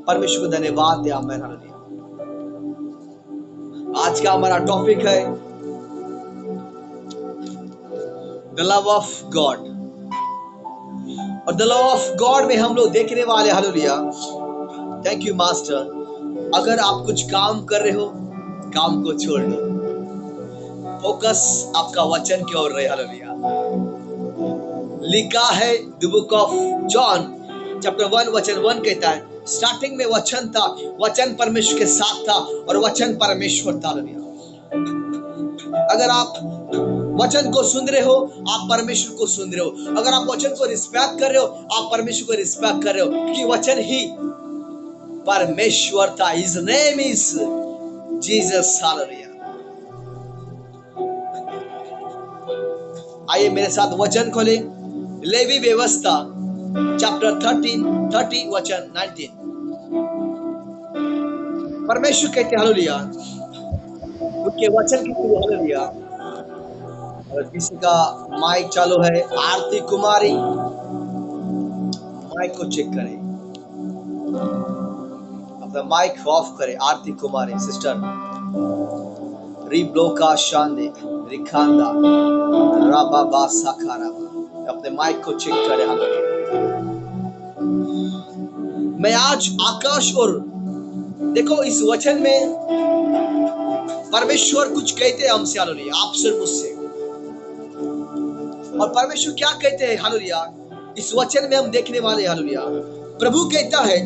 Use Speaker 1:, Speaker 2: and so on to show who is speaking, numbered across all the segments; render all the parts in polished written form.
Speaker 1: परमेश्वर को धन्यवाद दे। आमेन, हालेलुया। आज का हमारा टॉपिक है द लव ऑफ गॉड, और द लव ऑफ गॉड में हम लोग देखने वाले, हालेलुया, थैंक यू मास्टर, अगर आप कुछ काम कर रहे हो, काम को छोड़ दो, फोकस आपका वचन की ओर रहे, हालेलुया। लिखा है the book of John chapter 1 वचन 1 कहता है, स्टार्टिंग में वचन था, वचन परमेश्वर के साथ था और वचन परमेश्वर था, हालेलुया। अगर आप वचन को सुन रहे हो, आप परमेश्वर को सुन रहे हो। अगर आप वचन को रिस्पेक्ट कर रहे हो, आप परमेश्वर को रिस्पेक्ट कर रहे हो, क्योंकि वचन ही परमेश्वर था। His name is Jesus, hallelujah. आइए मेरे साथ वचन खोले, लेवी व्यवस्था चैप्टर 30 वचन 19। परमेश्वर कहते, हालेलुया, उनके वचन की थ्रू, हालेलुया। और किसी का माइक चालू है, आरती कुमारी, माइक को चेक करें, अपना माइक ऑफ करें। आरती कुमारी सिस्टर, रिब्लोका शांदे रिखांदा राबाबा साखाराबा, अपने माइक को चेक करें, हालेलुया। मैं आज आकाश और देखो इस वचन में परमेश्वर कुछ कहते हैं हमसे, हालेलुया, आपसे मुझसे। और परमेश्वर क्या कहते हैं, हालेलुया, इस वचन में हम देखने वाले, हालेलुया। प्रभु कहता है,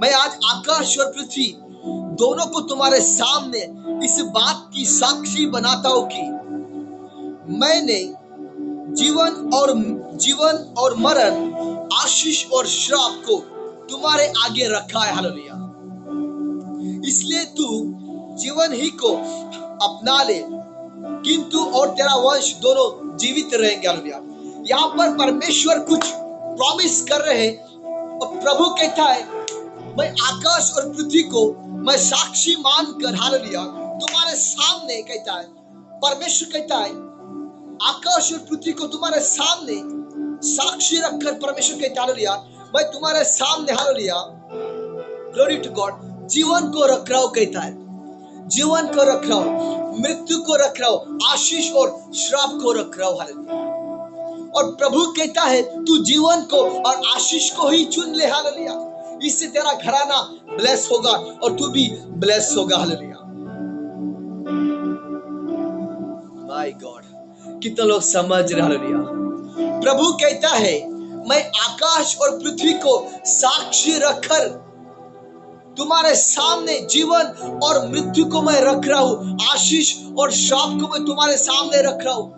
Speaker 1: मैं आज आकाश और पृथ्वी दोनों को तुम्हारे सामने इस बात की साक्षी बनाता हूं कि मैंने जीवन और मरण, आशीष और श्राप को तुम्हारे आगे रखा है, हालेलुया। इसलिए तू जीवन ही को अपना ले, किंतु और तेरा वंश दोनों जीवित रहेंगे, हालेलुया। यहाँ पर परमेश्वर कुछ प्रॉमिस कर रहे हैं और प्रभु कहता है, मैं आकाश और पृथ्वी को मैं साक्षी मानकर, हालेलुया, तुम्हारे सामने, कहता है परमेश्वर, कहता है आकाश और पृथ्वी को तुम्हारे सामने साक्षी रखकर परमेश्वर कहता है, हालेलुया, मैं तुम्हारे सामने, हालेलुया, ग्लोरी टू गॉड, जीवन को रख रहा हूं, कहता है जीवन को रख रहा हूं, मृत्यु को रख रहा हूं, आशीष और श्राप को रख रहा हूं, हालेलुया। और प्रभु कहता है तू जीवन को और आशीष को ही चुन ले, हालेलुया। इससे तेरा घराना ब्लेस होगा और तू भी ब्लेस होगा, हालेलुया। माय गॉड, कितने लोग समझ रहे, हालेलुया। प्रभु कहता है, मैं आकाश और पृथ्वी को साक्षी रखकर तुम्हारे सामने जीवन और मृत्यु को मैं रख रहा हूं, आशीष और श्राप को मैं तुम्हारे सामने रख रहा हूं।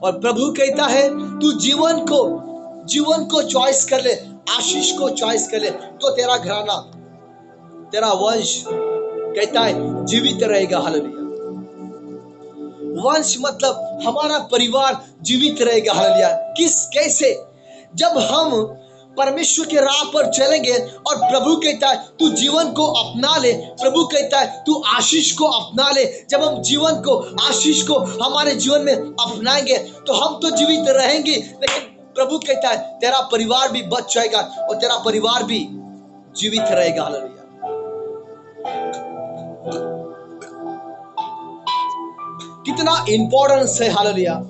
Speaker 1: और प्रभु कहता है तू जीवन को चॉइस कर ले, आशीष को चॉइस कर ले, तो तेरा घराना, तेरा वंश, कहता है जीवित रहेगा, हालेलुया। वंश मतलब हमारा परिवार जीवित रहेगा, हालेलुया। कैसे? जब हम परमेश्वर के राह पर चलेंगे और प्रभु कहता है तू जीवन को अपना ले, प्रभु कहता है तू आशीष को अपना ले। जब हम जीवन को, आशीष को हमारे जीवन में अपनाएंगे तो हम तो जीवित रहेंगे, लेकिन प्रभु कहता है तेरा परिवार भी बच जाएगा और तेरा परिवार भी जीवित रहेगा, हालेलुया। कितना इंपॉर्टेंस है, हालेलुया,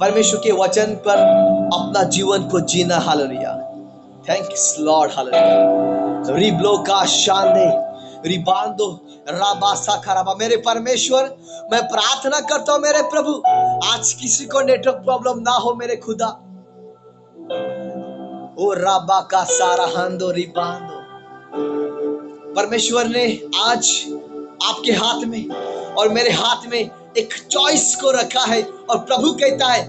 Speaker 1: परमेश्वर के वचन पर अपना जीवन को जीना, हालेलुया। Thanks lord, hallelujah. रिब्लो का शाने रिबांदो राबा साखाराबा। मेरे परमेश्वर, मैं प्रार्थना करता हूं मेरे प्रभु, आज किसी को नेटवर्क प्रॉब्लम ना हो मेरे खुदा। ओ राबा का सारा हांदो रिबांदो। परमेश्वर ने आज आपके हाथ में और मेरे हाथ में एक चॉइस को रखा है, और प्रभु कहता है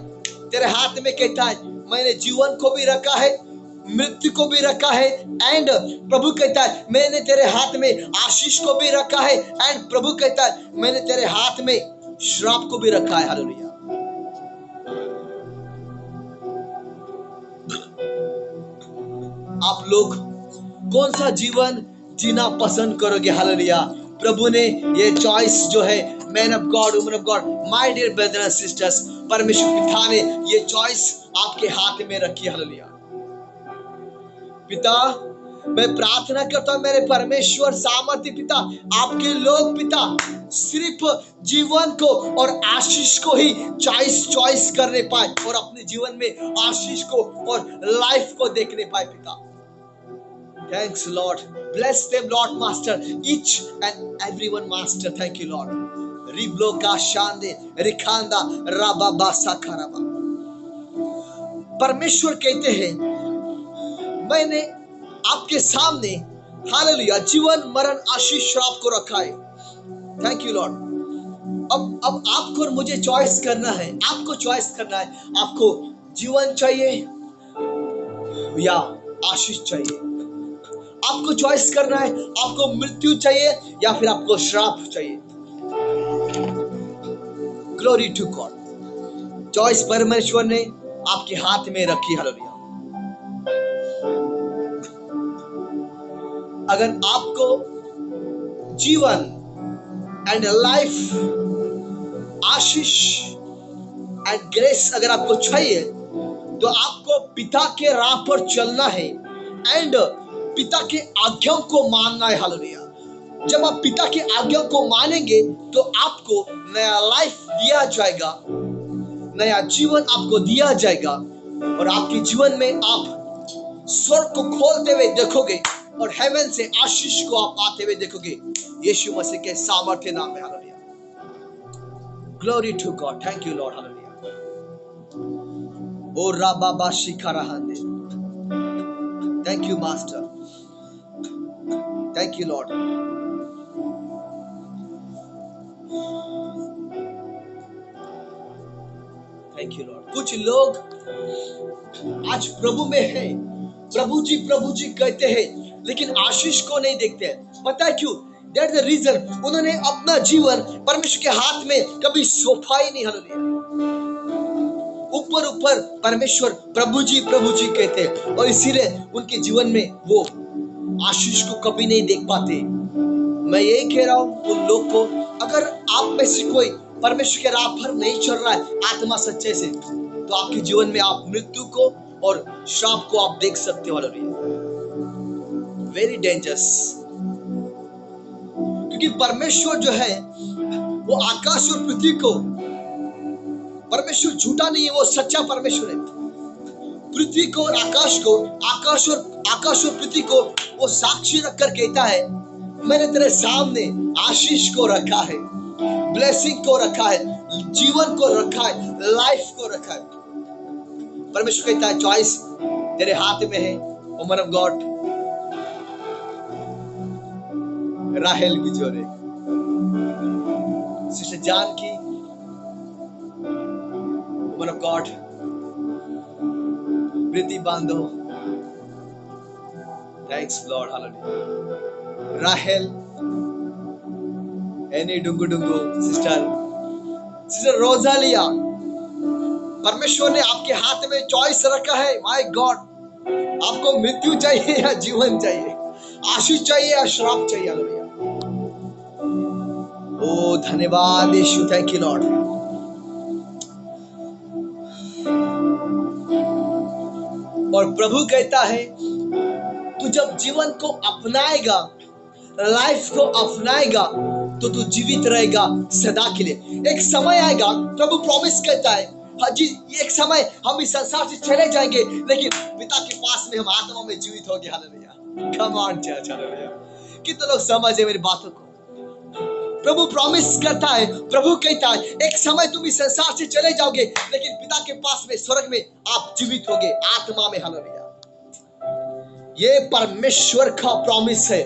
Speaker 1: तेरे हाथ में, कहता है मैंने जीवन को भी रखा है, मृत्यु को भी रखा है, एंड प्रभु कहता है मैंने तेरे हाथ में आशीष को भी रखा है, एंड प्रभु कहता है मैंने तेरे हाथ में श्राप को भी रखा है, हालेलुया। आप लोग कौन सा जीवन जीना पसंद करोगे, हालेलुया। प्रभु ने ये चॉइस जो है, man of God, woman of God, my dear brothers and sisters, परमेश्वर पिता ने ये चॉइस आपके हाथ में रखी, हालेलुया। पिता मैं प्रार्थना करता हूं मेरे परमेश्वर सामर्थ्य पिता, आपके लोग पिता सिर्फ जीवन को और आशीष को ही चॉइस करने पाए और अपने जीवन में आशीष को और लाइफ को देखने पाए पिता। Thanks Lord, bless them Lord Master, each and everyone Master, thank you Lord. Ribloka shande rikhanda rababasa karaba। परमेश्वर कहते हैं मैंने आपके सामने हालेलुया जीवन मरण आशीष श्राप को रखा है। Thank you Lord. अब आपको और मुझे चॉइस करना है, आपको चॉइस करना है, आपको जीवन चाहिए या आशीष चाहिए। आपको चॉइस करना है, आपको मृत्यु चाहिए या फिर आपको श्राप चाहिए। Glory to God. चॉइस परमेश्वर ने आपके हाथ में रखी। हालेलुया। अगर आपको जीवन and life, Ashish and grace अगर आपको चाहिए तो आपको पिता के राह पर चलना है एंड पिता के आज्ञा को मानना है। हालेलुया। जब आप पिता के आज्ञा को मानेंगे तो आपको नया लाइफ दिया जाएगा, नया जीवन आपको दिया जाएगा और आपके जीवन में आप स्वर्ग को खोलते हुए देखोगे और हेवन से आशीष को आप आते हुए देखोगे यीशु मसीह के सामर्थ्य नाम में। Hallelujah. Glory to God. Thank you lord. Hallelujah. ओ राबाबा शिखरहांदे। Thank you master. Thank you lord. Thank you lord. कुछ लोग आज प्रभु में हैं, प्रभु जी कहते हैं लेकिन आशीष को नहीं देखते। पता है क्यों? दैट्स द रीजन, उन्होंने अपना जीवन परमेश्वर के हाथ में कभी सौंपा ही नहीं। हालेलुया। ऊपर ऊपर परमेश्वर प्रभु जी कहते हैं और इसीलिए उनके जीवन में वो आशीष को कभी नहीं देख पाते। मैं यही कह रहा हूं उन लोग को, अगर आप में से कोई परमेश्वर के राह पर नहीं चल रहा है आत्मा सच्चे से, तो आपके जीवन में आप मृत्यु को और श्राप को आप देख सकते हो। Very dangerous. क्योंकि परमेश्वर जो है वो आकाश और पृथ्वी को, परमेश्वर झूठा नहीं है, वो सच्चा परमेश्वर है। पृथ्वी को और आकाश और पृथ्वी को वो साक्षी रखकर कहता है मैंने तेरे सामने आशीष को रखा है, ब्लेसिंग को रखा है, जीवन को रखा है, लाइफ को रखा है। परमेश्वर कहता है चॉइस तेरे हाथ में है। वुमन ऑफ गॉड राहेल बिजोरे, सिस्टर जान की, वुमन ऑफ गॉड प्रीति बांधो। Thanks lord. Hallelujah. Rahel, Annie Dungu sister Rosalia, परमेश्वर ने आपके हाथ में चॉइस रखा है। माय गॉड, आपको मृत्यु चाहिए या जीवन चाहिए, आशीष चाहिए या श्राप चाहिए। हालेलुया। ओ धन्यवाद यीशु। Thank you Lord. और प्रभु कहता है तू जब जीवन को अपनाएगा, लाइफ को अपनाएगा तो तू जीवित रहेगा सदा के लिए। एक समय आएगा, प्रभु प्रॉमिस करता है जी, एक समय हम इस संसार से चले जाएंगे लेकिन पिता के पास में हम आत्मा में जीवित होंगे। Hallelujah. Come on church. Hallelujah. कितने लोग समझे मेरी बातों को? प्रभु प्रॉमिस करता है, प्रभु कहता है एक समय तुम इस संसार से चले जाओगे लेकिन पिता के पास में स्वर्ग में आप जीवित होगे आत्मा में। हालेलुया। ये परमेश्वर का प्रॉमिस है।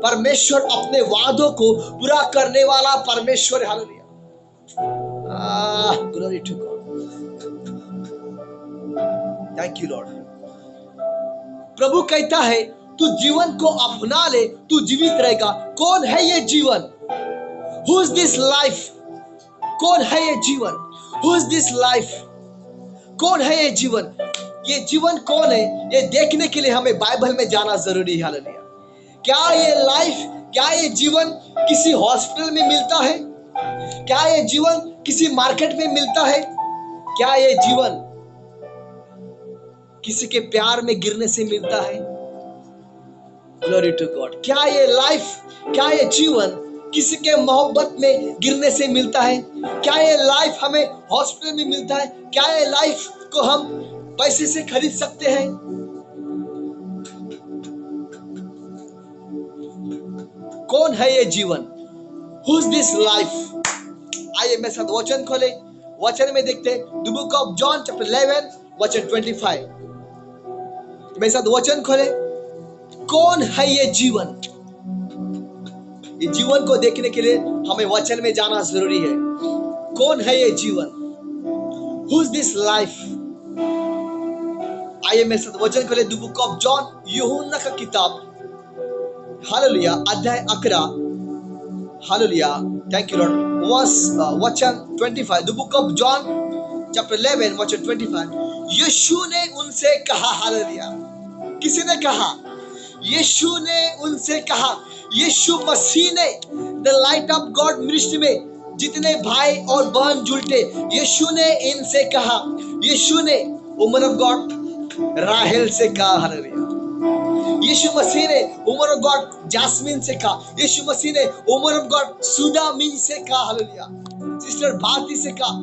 Speaker 1: परमेश्वर अपने वादों को पूरा करने वाला परमेश्वर। Hallelujah. Glory to God. Thank you lord. प्रभु कहता है तू जीवन को अपना ले, तू जीवित रहेगा। कौन है ये जीवन? Who is this life? कौन है ये जीवन? Who is this life? कौन है ये जीवन? ये जीवन कौन है ये देखने के लिए हमें बाइबल में जाना जरूरी है। हालेलुया। क्या ये लाइफ, क्या ये जीवन किसी हॉस्पिटल में मिलता है? क्या ये जीवन किसी मार्केट में मिलता है? क्या ये जीवन किसी के प्यार में गिरने से मिलता है? Glory to God. क्या ये लाइफ, क्या ये जीवन किसी के मोहब्बत में गिरने से मिलता है? क्या ये लाइफ हमें हॉस्पिटल में मिलता है? क्या ये लाइफ को हम पैसे से खरीद सकते हैं? कौन है ये जीवन? Who is this life? आइए मेरे साथ वचन खोले, वचन में देखते हैं the book of John chapter 11 वचन 25। मेरे साथ वचन खोले। कौन है ये जीवन? ये जीवन को देखने के लिए हमें वचन में जाना जरूरी है। कौन है ये जीवन? Who is this life? आइए मेरे साथ वचन खोले, द बुक ऑफ जॉन, यूहन्ना का किताब, हालेलुया, अध्याय 11, हालेलुया, थैंक यू लॉर्ड, वचन 25, the book of John chapter 11 वचन 25। यीशु ने उनसे कहा, हालेलुया, किसी ने कहा? यीशु ने उनसे कहा। यीशु मसीह ने the light of God ministry में जितने भाई और बहन जुटे, यीशु ने इनसे कहा। यीशु ने वुमन ऑफ गॉड राहेल से कहा, हालेलुया। यीशु मसीह ने वुमन ऑफ गॉड जास्मिन से कहा। यीशु मसीह ने वुमन ऑफ गॉड सुधा मिन से कहा, हालेलुया। सिस्टर भारती से कहा,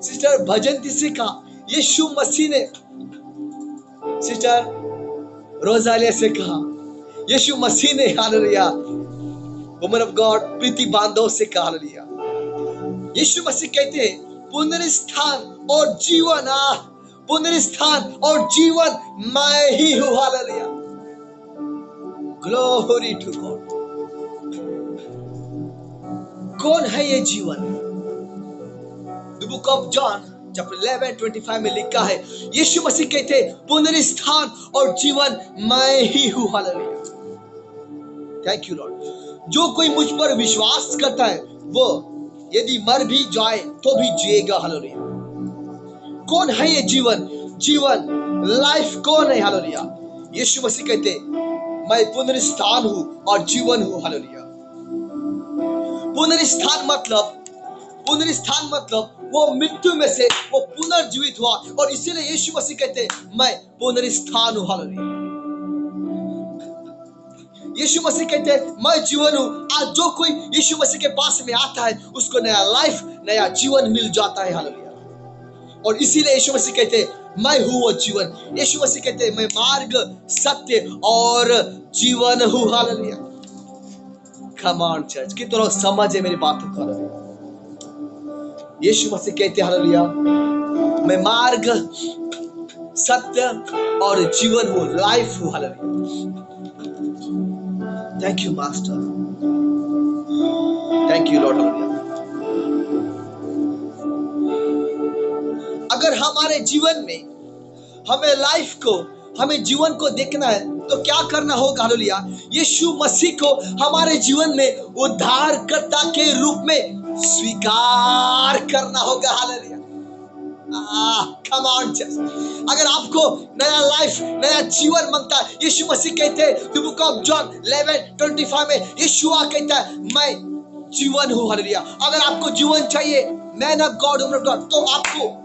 Speaker 1: सिस्टर भजंती से कहा। यीशु मसीह ने सिस्टर रोजालिया से कहा। यीशु मसीह ने, हालेलुया, वुमन ऑफ गॉड प्रीति बांधव से कहा, हालेलुया। यीशु मसीह कहते हैं पुनरुत्थान और जीवन, पुनरुत्थान और जीवन मैं ही हूं, हालेलुया। Glory to God. कौन है ये जीवन? The book of John chapter 11:25 में लिखा है, यीशु मसीह कहते हैं पुनरुत्थान और जीवन मैं ही हूं, हालेलुया। Thank you Lord. जो कोई मुझ पर विश्वास करता है वो यदि मर भी जाए तो भी जिएगा, हालेलुया। कौन है ये जीवन? जीवन, लाइफ कौन है, हालेलुया? यीशु मसीह कहते मैं पुनरुत्थान हूं और जीवन हूं, हालेलुया। पुनरुत्थान मतलब वो मृत्यु में से वो पुनर्जीवित हुआ, और इसीलिए यीशु मसीह कहते मैं पुनरुत्थान हूं, हालेलुया। यीशु मसीह कहते मैं जीवन हूं। आज जो कोई यीशु मसीह के पास में आता है उसको नया लाइफ, नया जीवन मिल जाता है, हालेलुया। और इसीलिए यीशु मसीह कहते मैं हूं वो जीवन। यीशु मसीह कहते मैं मार्ग, सत्य और जीवन हूं, हालेलुया। कम ऑन चर्च, कितने लोग समझ है मेरी बात को, हालेलुया। यीशु मसीह कहते हालेलुया मैं मार्ग, सत्य और जीवन हूं, लाइफ हूं, hallelujah. Thank you master, thank you lord, hallelujah. अगर हमारे जीवन में हमें लाइफ को, हमें जीवन को देखना है तो क्या करना होगा, हालेलुया? यीशु मसीह को हमारे जीवन में उद्धारकर्ता के रूप में स्वीकार करना होगा, हालेलुया। Come on church. अगर आपको नया लाइफ, नया जीवन मांगता है, यीशु मसीह कहते हैं द बुक ऑफ जॉन 11:25 में यीशुआ कहता है मैं जीवन हूं, हालेलुया। अगर आपको जीवन चाहिए, man of God, woman of God, तो आपको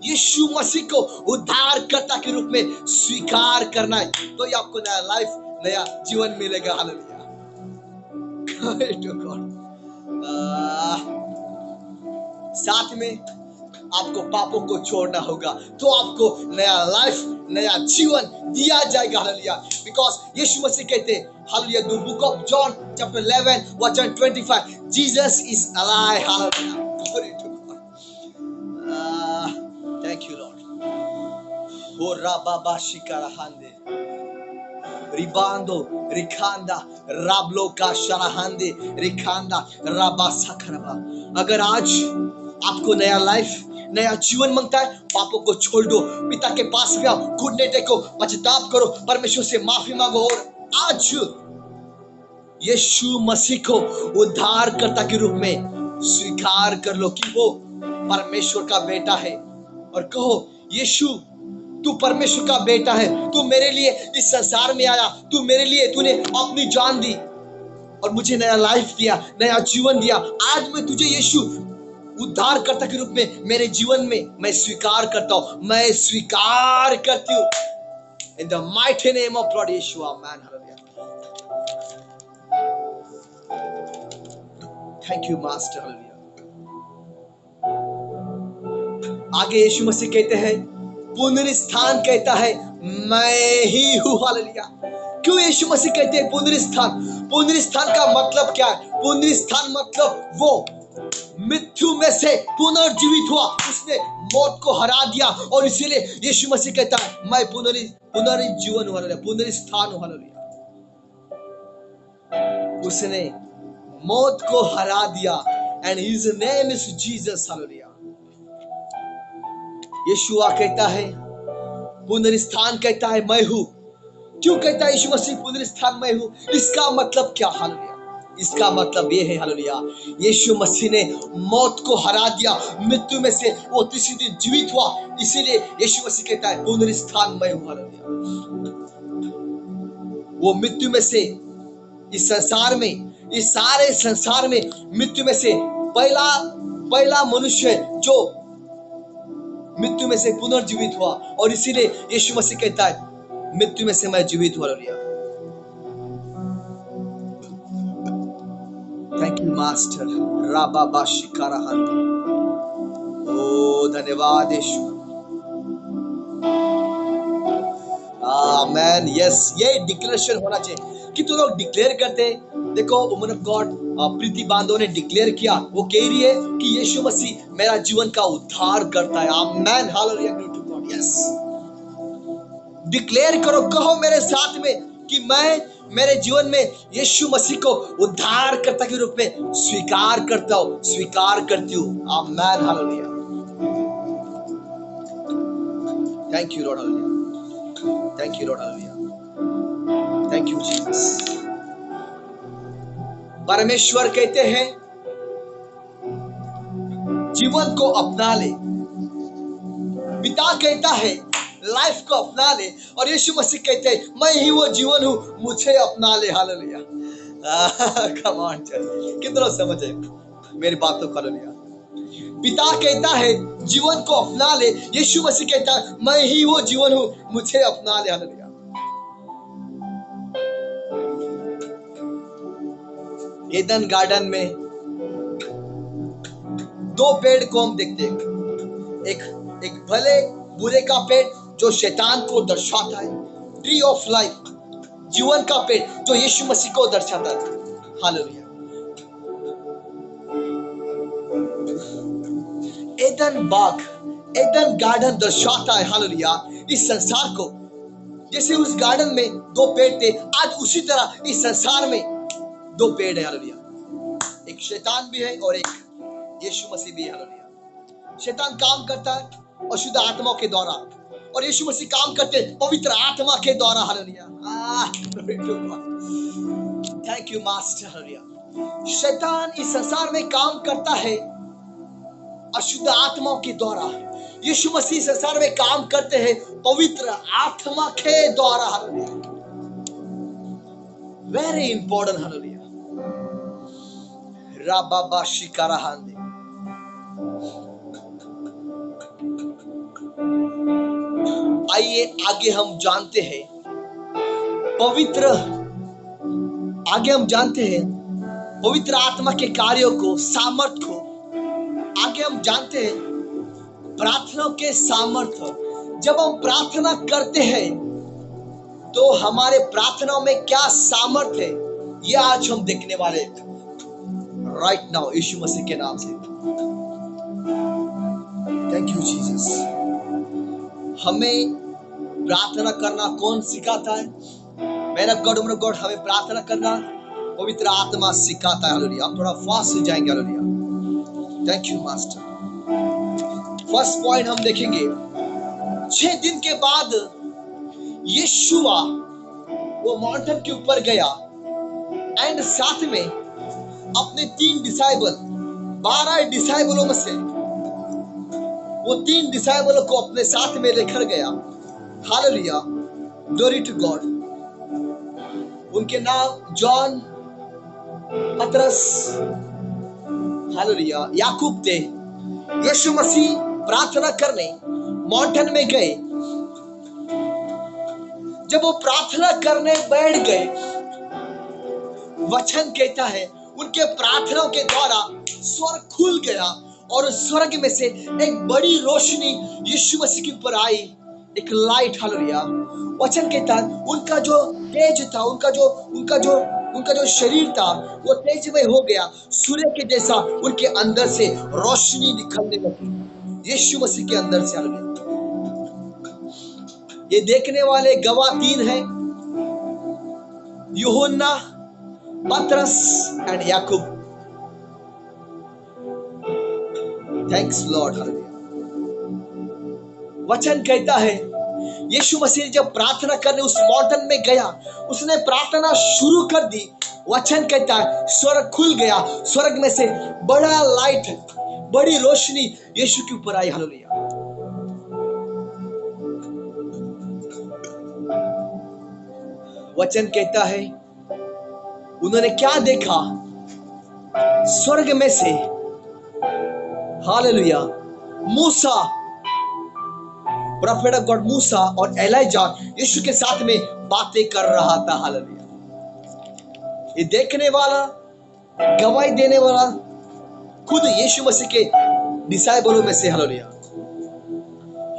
Speaker 1: यीशु मसीह को उद्धारकर्ता के रूप में स्वीकार करना है, तो ये आपको नया लाइफ, नया जीवन मिलेगा, हालेलुया। साथ में आपको पापों को छोड़ना होगा, तो आपको नया लाइफ, नया जीवन दिया जाएगा, हालेलुया। बिकॉज यीशु मसीह कहते hallelujah, the book of John chapter 11 वचन 25, Jesus is alive, hallelujah. Glory to God. Thank you Lord. हो राबाबा शिकारहांदे रिबांदो रिखांदा राबलो का शराहांदे रिखांदा राबा सखरबा। अगर आज आपको नया लाइफ, नया जीवन मांगता है, पापों को छोड़ दो, पिता के पास में आओ, घुटने टेको, पश्चाताप करो, परमेश्वर से माफी मांगो, और आज यीशु मसीह को उद्धारकर्ता के रूप में स्वीकार कर लो कि वो परमेश्वर का बेटा है, और कहो यीशु तू परमेश्वर का बेटा है, तू मेरे लिए इस संसार में आया, तू मेरे लिए, तूने अपनी जान दी और मुझे नया लाइफ दिया, नया जीवन दिया। आज मैं तुझे यीशु उद्धारकर्ता के रूप में मेरे जीवन में मैं स्वीकार करता हूं, मैं स्वीकार करती हूँ। In the mighty name of Lord Yeshua, man. Hallelujah. Thank you, Master. Hallelujah. आगे यीशु मसीह कहते हैं, पुनरुत्थान कहता है मैं ही हूं। हालेलुया। क्यों यीशु मसीह कहते हैं पुनरुत्थान? पुनरुत्थान का मतलब क्या है? पुनरुत्थान मतलब वो मृत्यु में से पुनर्जीवित हुआ, उसने मौत को हरा दिया, और इसीलिए यीशु मसीह कहता है मैं पुनर्जीवन हूं। हालेलुया। पुनरुत्थान हूं। हालेलुया। उसने मौत को हरा दिया, and his name is Jesus. Hallelujah. Yeshua कहता है, पुनरुत्थान कहता है मैं हूं। क्यों कहता है यीशु मसीह पुनरुत्थान मैं हूं? इसका मतलब क्या? हालेलुया। इसका मतलब ये है, हालेलुया, यीशु मसीह ने मौत को हरा दिया, मृत्यु में से वो तीसरे दिन जीवित हुआ, इसीलिए यीशु मसीह कहता है पुनरुत्थान मैं हूं। हालेलुया। वो मृत्यु में से इस संसार में, इस सारे संसार में मृत्यु में से पहला मनुष्य जो मृत्यु में से पुनर्जीवित हुआ, और इसीलिए यीशु मसीह कहता है मृत्यु में से मैं जीवित हुआ। हालेलुया। Thank you master. राबा बाशिकारा हंते। ओ धन्यवाद यीशु। आमेन। यस, ये डिक्लेरेशन होना चाहिए कि तुम लोग डिक्लेयर करते। देखो वुमन ऑफ गॉड प्रीति बांधो ने डिक्लेयर किया, वो कह रही है कि यीशु मसीह मेरा जीवन का उद्धार करता है। Amen. Hallelujah. Glory to God. Yes, declare करो, कहो मेरे साथ में कि मैं मेरे जीवन में यीशु मसीह को उद्धारकर्ता के रूप में स्वीकार करता हूं, स्वीकार करती हूं। Amen. Hallelujah. Thank you lord. Hallelujah. Thank you lord. Hallelujah. Thank you Jesus. परमेश्वर कहते हैं जीवन को अपना ले। पिता कहता है लाइफ को अपना ले, और यीशु मसीह कहते हैं मैं ही वो जीवन हूं, मुझे अपना ले। हालेलुया। कम ऑन चर्च, कितना समझे मेरी बातों को। हालेलुया। पिता कहता है जीवन को अपना ले, यीशु मसीह कहता है मैं ही वो जीवन हूं, मुझे अपना ले। हालेलुया। एदन गार्डन में दो पेड़ को हम देखते हैं, एक भले बुरे का पेड़ जो शैतान को दर्शाता है, ट्री ऑफ लाइफ जीवन का पेड़ जो यीशु मसीह को दर्शाता है। हालेलुया। एदन बाग, एदन गार्डन दर्शाता है, हालेलुया, इस संसार को। जैसे उस गार्डन में दो पेड़ थे, आज उसी तरह इस संसार में दो पेड़ है। हालेलुया। एक शैतान भी है और एक यीशु मसीह भी है। हालेलुया। शैतान काम करता है अशुद्ध आत्माओं के द्वारा, और यीशु मसीह काम करते हैं पवित्र आत्मा के द्वारा। Hallelujah. Thank you master. Hallelujah. शैतान इस संसार में काम करता है अशुद्ध आत्माओं के द्वारा, यीशु मसीह संसार में काम करते हैं पवित्र आत्मा के द्वारा। हालेलुया। Very important. हालेलुया। राबाबा शिकारा हांदे। आइए आगे हम जानते हैं पवित्र आत्मा के कार्यों को, सामर्थ को। आगे हम जानते हैं प्रार्थना के सामर्थ्य। जब हम प्रार्थना करते हैं तो हमारे प्रार्थनाओं में क्या सामर्थ्य है, ये आज हम देखने वाले हैं राइट नाउ, यीशु मसीह के नाम से। Thank you Jesus. हमें प्रार्थना करना कौन सिखाता है? मेरा गॉड हमें प्रार्थना करना पवित्र आत्मा सिखाता है। हालेलुया। हम थोड़ा फास्ट हो जाएंगे। Hallelujah. Thank you master. First point हम देखेंगे, 6 दिन के बाद यीशुआ वो माउंटेन के ऊपर गया, एंड साथ में अपने 3 डिसाइबल, 12 डिसाइबलों में से वो 3 डिसाइबलों को अपने साथ में लेकर गया। हालेलुया। Glory to God. उनके नाम जॉन, पतरस, हालेलुया, याकूब थे। यीशु मसीह प्रार्थना करने माउंटेन में गए, जब वो प्रार्थना करने बैठ गए, वचन कहता है उनके प्रार्थनाओं के द्वारा स्वर्ग खुल गया और स्वर्ग में से एक बड़ी रोशनी यीशु मसीह के ऊपर आई, एक लाइट। हालेलुया। वचन कहता है उनका जो तेज था, उनका जो शरीर था वो तेजमय हो गया, सूर्य के जैसा उनके अंदर से रोशनी निकलने लगी, यीशु मसीह के अंदर से। हालेलुया। ये देखने वाले गवाह तीन हैं, यूहन्ना, पतरस and Yakub. Thanks lord. Hallelujah. वचन कहता है यीशु मसीह जब प्रार्थना करने उस मॉर्डन में गया, उसने प्रार्थना शुरू कर दी। वचन कहता है स्वर्ग खुल गया, स्वर्ग में से बड़ा लाइट, बड़ी रोशनी यीशु के ऊपर आई। हालेलुया। वचन कहता है उन्होंने क्या देखा? स्वर्ग में से, हालेलुया, मूसा, प्रोफेट ऑफ गॉड मूसा और एलाइजा यीशु के साथ में बातें कर रहा था। हालेलुया। ये देखने वाला, गवाही देने वाला खुद यीशु मसीह के डिसाइबलों में से, हालेलुया,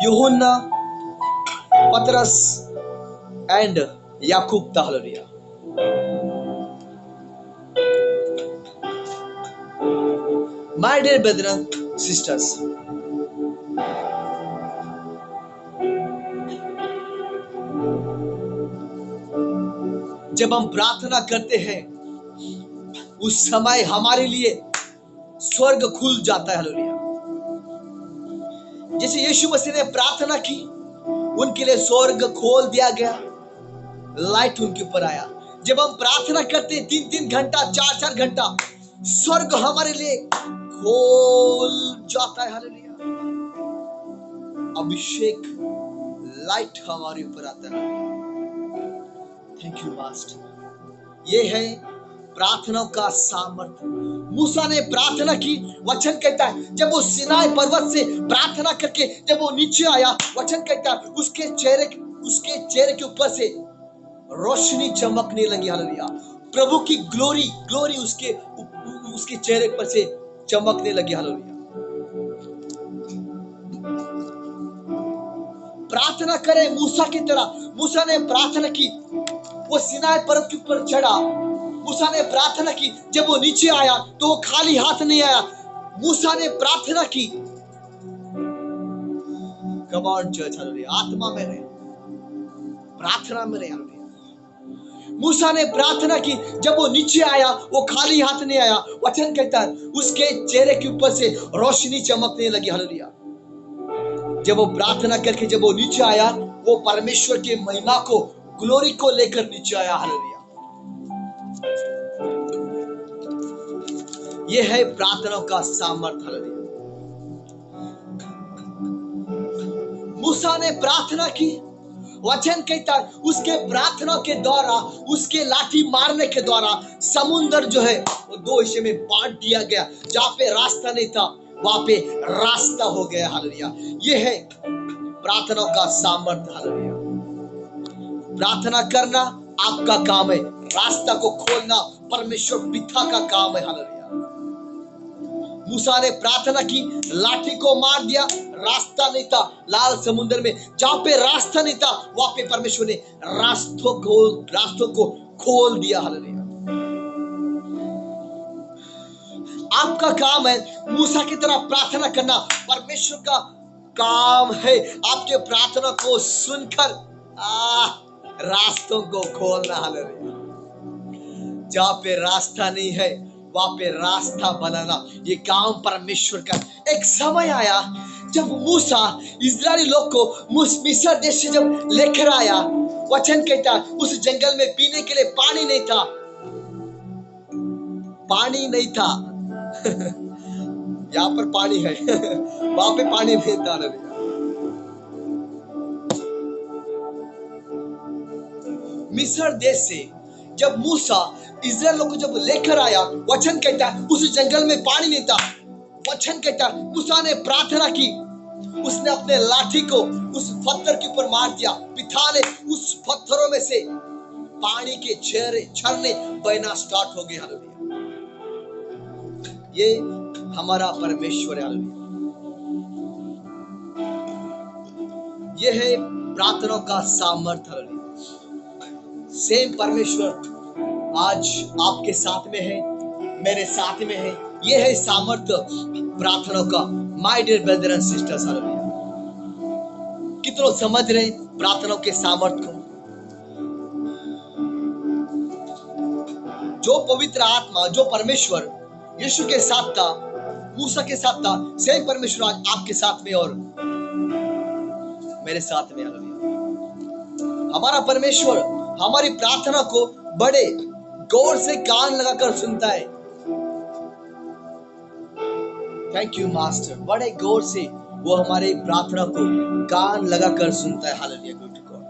Speaker 1: यूहन्ना, पतरस एंड याकूब था। Hallelujah. My dear brother sisters, जब हम प्रार्थना करते हैं उस समय हमारे लिए स्वर्ग खुल जाता है। हालेलुया। जैसे यीशु मसीह ने प्रार्थना की, उनके लिए स्वर्ग खोल दिया गया, लाइट उनके ऊपर आया। जब हम प्रार्थना करते हैं 3-3 घंटा, 4-4 घंटा, स्वर्ग हमारे लिए खोल जाता है। हालेलुया। अभिषेक, लाइट हमारे ऊपर आता है। Thank you master. ये है प्रार्थनाओं का सामर्थ्य। मूसा ने प्रार्थना की, वचन कहता है जब वो सिनाई पर्वत से प्रार्थना करके जब वो नीचे आया, वचन कहता है उसके चेहरे के ऊपर से रोशनी चमकने लगी। हालेलुया। प्रभु की ग्लोरी उसके चेहरे पर से चमकने लगी। हालेलुया। प्रार्थना करें मूसा की तरह। मूसा ने प्रार्थना की, वो सिनाई पर्वत के ऊपर चढ़ा। मूसा ने प्रार्थना की, जब वो नीचे आया तो वो खाली हाथ नहीं आया। मूसा ने प्रार्थना की। कम ऑन चर्च, हालेलुया। आत्मा में रहे, प्रार्थना में रहे। हालेलुया। मूसा ने प्रार्थना की, जब वो नीचे आया वो खाली हाथ नहीं आया। वचन कहता है उसके चेहरे के ऊपर से रोशनी चमकने लगी। हालेलुया। जब वो प्रार्थना करके जब वो नीचे आया, वो परमेश्वर की महिमा को, ग्लोरी को लेकर नीचे आया। हालेलुया। ये है प्रार्थनाओं का सामर्थ्य। हालेलुया। मूसा ने प्रार्थना की, वचन कहता है उसके प्रार्थना के द्वारा, उसके लाठी मारने के द्वारा समुद्र जो है वो 2 हिस्से में बांट दिया गया। जहां पे रास्ता नहीं था वहां पे रास्ता हो गया। हालेलुया। ये है प्रार्थनाओं का सामर्थ्य। हालेलुया। प्रार्थना करना आपका काम है, रास्ता को खोलना परमेश्वर पिता का काम है। हालेलुया। मूसा ने प्रार्थना की, लाठी को मार दिया, रास्ता नहीं था लाल समुद्र में। जहां पे रास्ता नहीं था वहां पे परमेश्वर ने रास्तों को खोल दिया। हालेलुया। आपका काम है मूसा की तरह प्रार्थना करना, परमेश्वर का काम है आपके प्रार्थना को सुनकर रास्तों को खोलना। हालेलुया। जहां पे रास्ता नहीं है वहां पे रास्ता बनाना, ये काम परमेश्वर का। एक समय आया जब मूसा इस्राएली लोग को मिस्र देश से जब लेकर आया, वचन कहता उस जंगल में पीने के लिए पानी नहीं था। यहाँ पर पानी है वहां पे पानी नहीं था। मिस्र देश से जब मूसा इस्राएल लोग को जब लेकर आया, वचन कहता है उस जंगल में पानी नहीं था। वचन कहता है मूसा ने प्रार्थना की, उसने अपने लाठी को उस पत्थर के ऊपर मार दिया। पिता ने उस पत्थरों में से पानी के झरने बहना स्टार्ट हो गए। हालेलुया। ये हमारा परमेश्वर है। हालेलुया। ये है प्रार्थना का सामर्थ्य। हालेलुया। सेम परमेश्वर आज आपके साथ में है, मेरे साथ में है। ये है सामर्थ्य प्रार्थना का। My dear brother and sisters, hallelujah. कितने समझ रहे प्रार्थना के सामर्थ्य को? जो पवित्र आत्मा, जो परमेश्वर यीशु के साथ था, मूसा के साथ था, सेम परमेश्वर आज आपके साथ में और मेरे साथ में। हालेलुया। हमारा परमेश्वर हमारी प्रार्थना को बड़े गौर से कान लगाकर सुनता है। Thank you master. बड़े गौर से वो हमारे प्रार्थना को कान लगाकर सुनता है। Hallelujah. Good God.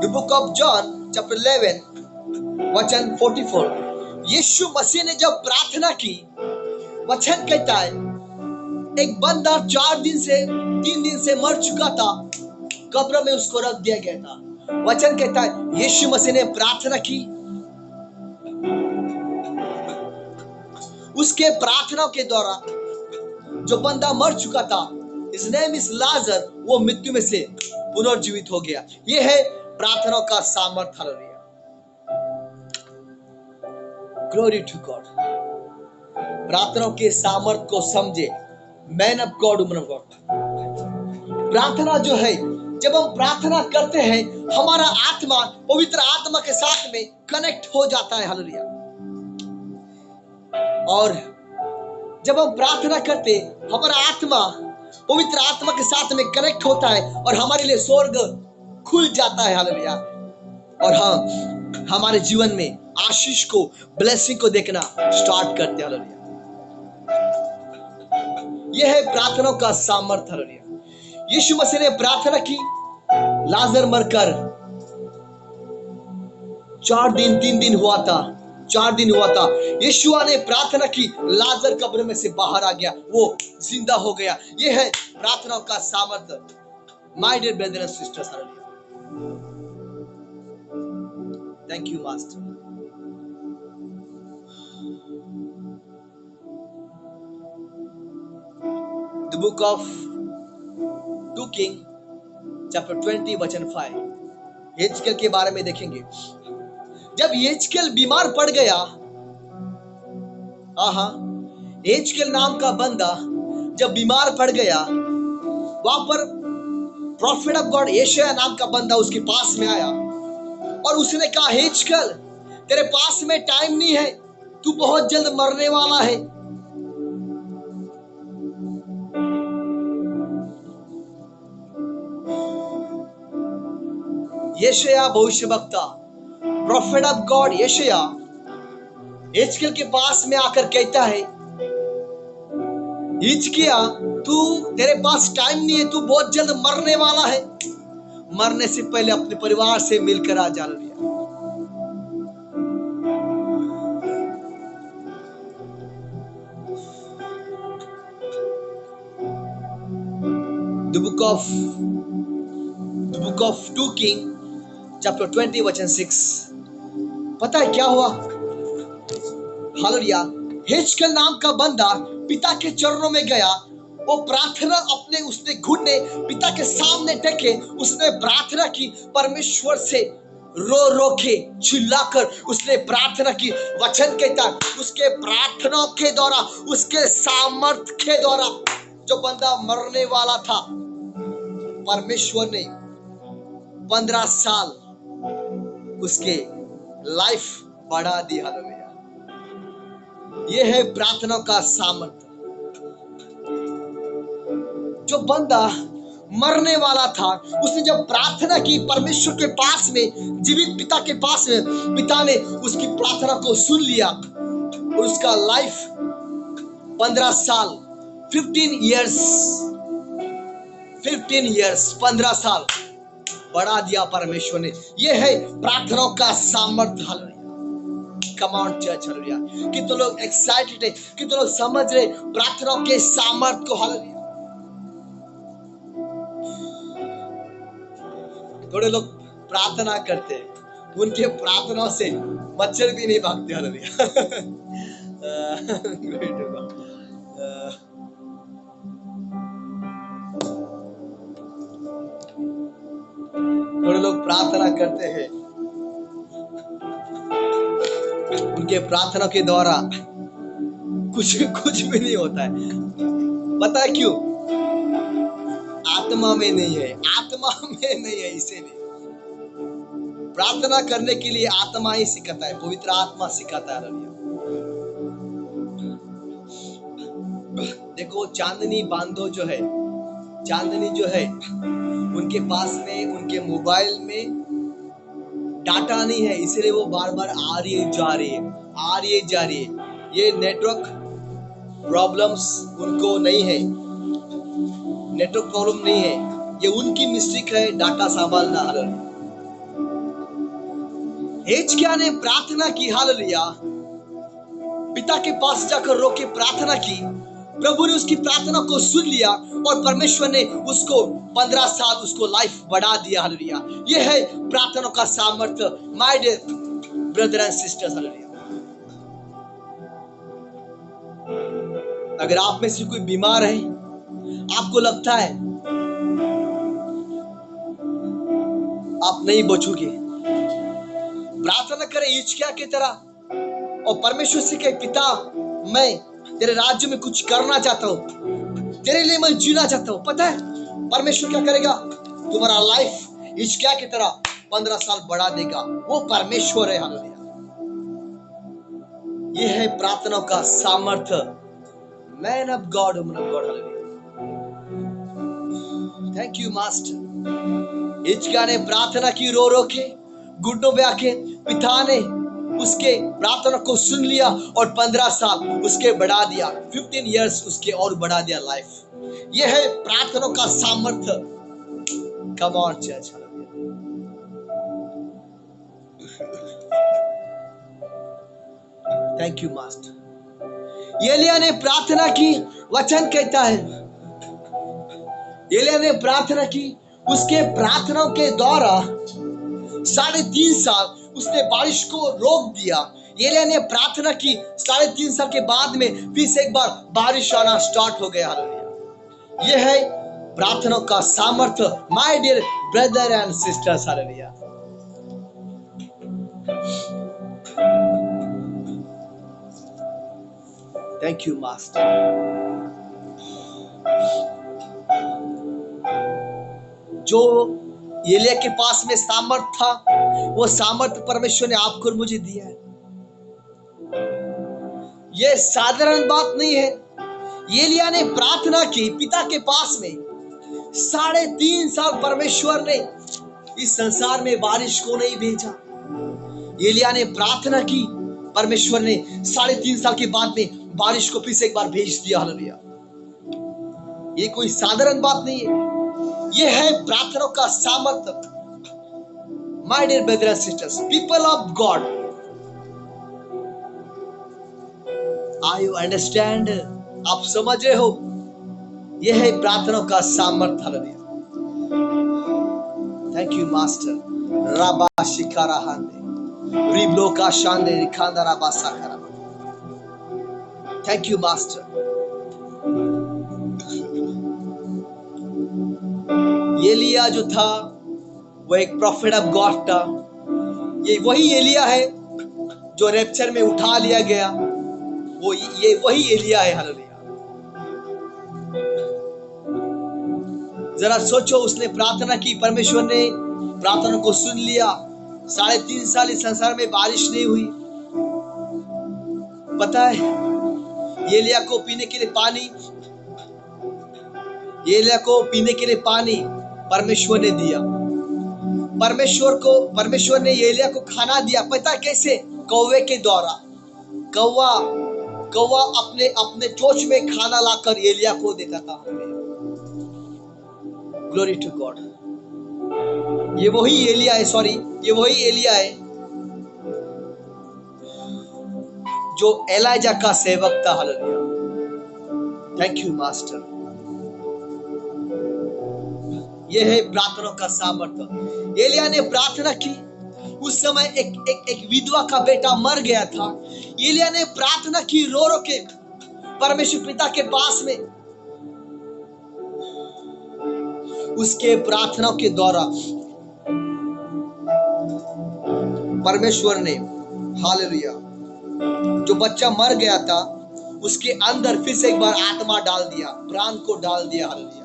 Speaker 1: The book of John chapter 11 वचन 44। यीशु मसीह ने जब प्रार्थना की, वचन कहता है एक बंदा 3 दिन से मर चुका था, कब्र में उसको रख दिया गया था। वचन कहता है यीशु मसीह ने प्रार्थना की, उसके प्रार्थना के द्वारा जो बंदा मर चुका था, his name is लाजर, वो मृत्यु में से पुनर्जीवित हो गया। ये है प्रार्थना का सामर्थ्य। हालेलुया। Glory to God. प्रार्थना के सामर्थ्य को समझे, man of God, woman of God. प्रार्थना जो है, जब हम प्रार्थना करते हैं, हमारा आत्मा पवित्र आत्मा के साथ में कनेक्ट हो जाता है। हालेलुया। और जब हम प्रार्थना करते, हमारा आत्मा पवित्र आत्मा के साथ में कनेक्ट होता है और हमारे लिए स्वर्ग खुल जाता है। हालेलुया। और हम हमारे जीवन में आशीष को, ब्लेसिंग को देखना स्टार्ट करते हैं। हालेलुया। यह है प्रार्थना का सामर्थ्य। हालेलुया। यीशु मसीह ने प्रार्थना की, लाजर मरकर 3 दिन हुआ था। 4 दिन हुआ था। यीशुआ ने प्रार्थना की, लाजर कब्र में से बाहर आ गया, वो जिंदा हो गया। यह है प्रार्थना का सामर्थ्य। My dear brother and sisters, hallelujah. Thank you master. The book of 2 king chapter 20 वचन 5। यिजकेल के बारे में देखेंगे। जब यिजकेल बीमार पड़ गया, यिजकेल नाम का बंदा जब बीमार पड़ गया, वहां पर प्रॉफिट ऑफ गॉड यशायाह नाम का बंदा उसके पास में आया और उसने कहा, यिजकेल, तेरे पास में टाइम नहीं है, तू बहुत जल्द मरने वाला है। यशायाह भविष्यवक्ता, प्रॉफिट ऑफ गॉड यशायाह यिजकेल के पास में आकर कहता है, हिजकिय्याह, तेरे पास टाइम नहीं है, तू बहुत जल्द मरने वाला है। मरने से पहले अपने परिवार से मिलकर आ जा। The book of 2 King chapter 20 वचन 6। पता है क्या हुआ? हालेलुया। हिजकिय्याह नाम का बंदा पिता के चरणों में गया, वो प्रार्थना उसने घुटने पिता के सामने टेके, उसने प्रार्थना की, परमेश्वर से रो के चिल्लाकर उसने प्रार्थना की। वचन कहता है उसके प्रार्थना के द्वारा, उसके सामर्थ्य के द्वारा जो बंदा मरने वाला था, परमेश्वर ने 15 साल उसके लाइफ बढ़ा दी। हालेलुया। यह है प्रार्थना का सामर्थ्य। जो बंदा मरने वाला था, उसने जब प्रार्थना की परमेश्वर के पास में, जीवित पिता के पास में, पिता ने उसकी प्रार्थना को सुन लिया और उसका लाइफ 15 साल 15 इयर्स 15 साल बढ़ा दिया परमेश्वर ने। यह है प्रार्थना का सामर्थ्य। Hallelujah. Come on church hallelujah. कितने लोग एक्साइटेड है, कितने लोग समझ रहे प्रार्थना के सामर्थ्य को हालेलुया। थोड़े लोग प्रार्थना करते हैं, उनके प्रार्थना से मच्छर भी नहीं भागते हालेलुया। Glory to God. थोड़े लोग प्रार्थना करते हैं, उनके प्रार्थना के द्वारा कुछ कुछ भी नहीं होता है। पता है क्यों? आत्मा में नहीं है, आत्मा में नहीं है। इसीलिए प्रार्थना करने के लिए आत्मा ही सिखाता है, पवित्र आत्मा सिखाता है। देखो चांदनी बांधो जो है, चांदनी जो है, उनके पास में उनके मोबाइल में डाटा नहीं है, इसलिए वो बार बार आ रही है जा रही है, आ रही है जा रही है। ये नेटवर्क प्रॉब्लम्स उनको नहीं है, नेटवर्क प्रॉब्लम नहीं है, ये उनकी मिस्टेक है, डाटा संभालना। हिजकिय्याह ने प्रार्थना की हालेलुया, पिता के पास जाकर रो के प्रार्थना की। प्रभु ने उसकी प्रार्थना को सुन लिया और परमेश्वर ने उसको 15 साल उसको लाइफ बढ़ा दिया हालेलुया। ये है प्रार्थना का सामर्थ्य my dear brother and sisters hallelujah. अगर आप में से कोई बीमार है, आपको लगता है आप नहीं बचोगे, प्रार्थना करें हिजकिय्याह की तरह और परमेश्वर से कहे, पिता मैं तेरे राज्य में कुछ करना चाहता हूँ, तेरे लिए मैं जीना चाहता हूँ। पता है परमेश्वर क्या करेगा? तुम्हारा लाइफ हिजकिय्याह की तरह 15 साल बढ़ा देगा। वो परमेश्वर है हालेलुया। ये है प्रार्थना का सामर्थ्य। Man of God, woman of God hallelujah. Thank you master. हिजकिय्याह ने प्रार्थना की रो रो के, घुटनों पे आके। पिता ने उसके प्रार्थना को सुन लिया और 15 साल उसके बढ़ा दिया, 15 इयर्स उसके और बढ़ा दिया लाइफ। यह है प्रार्थना का सामर्थ्य। Come on church. Thank you master. एलिय्याह ने प्रार्थना की, वचन कहता है एलिय्याह ने प्रार्थना की, उसके प्रार्थनाओं के द्वारा 3.5 साल उसने बारिश को रोक दिया। एलिय्याह ने प्रार्थना की, 3.5 साल के बाद में फिर से एक बार बारिश आना स्टार्ट हो गया हालेलुया। यह है प्रार्थना का सामर्थ्य my dear brother and sisters hallelujah. Thank you master. जो एलिय्याह के पास में सामर्थ था, वो सामर्थ परमेश्वर ने आपको और मुझे दिया है। ये साधारण बात नहीं है। एलिय्याह ने प्रार्थना की पिता के पास में, 3.5 साल परमेश्वर ने इस संसार में बारिश को नहीं भेजा। एलिय्याह ने प्रार्थना की, परमेश्वर ने 3.5 साल के बाद में बारिश को फिर से एक बार भेज दिया हालेलुया। ये कोई साधारण बात नहीं है, ये है प्रार्थना का सामर्थ्य। My dear brothers and sisters, people of God, are you understand? आप समझ रहे हो? यह है प्रार्थना का सामर्थ्य हालेलुया। Thank you master. राबा शिकारा हांदे रिबलो का शांदे रिखांदा राबा साकरा। Thank you master. एलिय्याह जो था वो एक प्रॉफिट ऑफ गॉड था। ये वही एलिय्याह है जो रैप्चर में उठा लिया गया। ये वही एलिय्याह है हालेलुया। जरा सोचो, उसने प्रार्थना की, परमेश्वर ने प्रार्थना को सुन लिया। 3.5 साल इस संसार में बारिश नहीं हुई। पता है एलिय्याह को पीने के लिए पानी, एलिय्याह को पीने के लिए पानी परमेश्वर ने दिया। परमेश्वर ने एलिय्याह को खाना दिया। पता है कैसे? कौवे के द्वारा। कौवा अपने चोंच में खाना लाकर एलिय्याह को देता था। Glory to God. ये वही एलिय्याह है, जो एलाइजा का सेवक था। Hallelujah, thank you master. यह है प्रार्थना का सामर्थ्य। एलिया ने प्रार्थना की। उस समय एक विधवा का बेटा मर गया था। एलिया ने प्रार्थना की रो रो के परमेश्वर पिता के पास में। उसके प्रार्थना के द्वारा परमेश्वर ने, हालेलुया, जो बच्चा मर गया था उसके अंदर फिर से एक बार आत्मा डाल दिया, प्राण को डाल दिया। Hallelujah,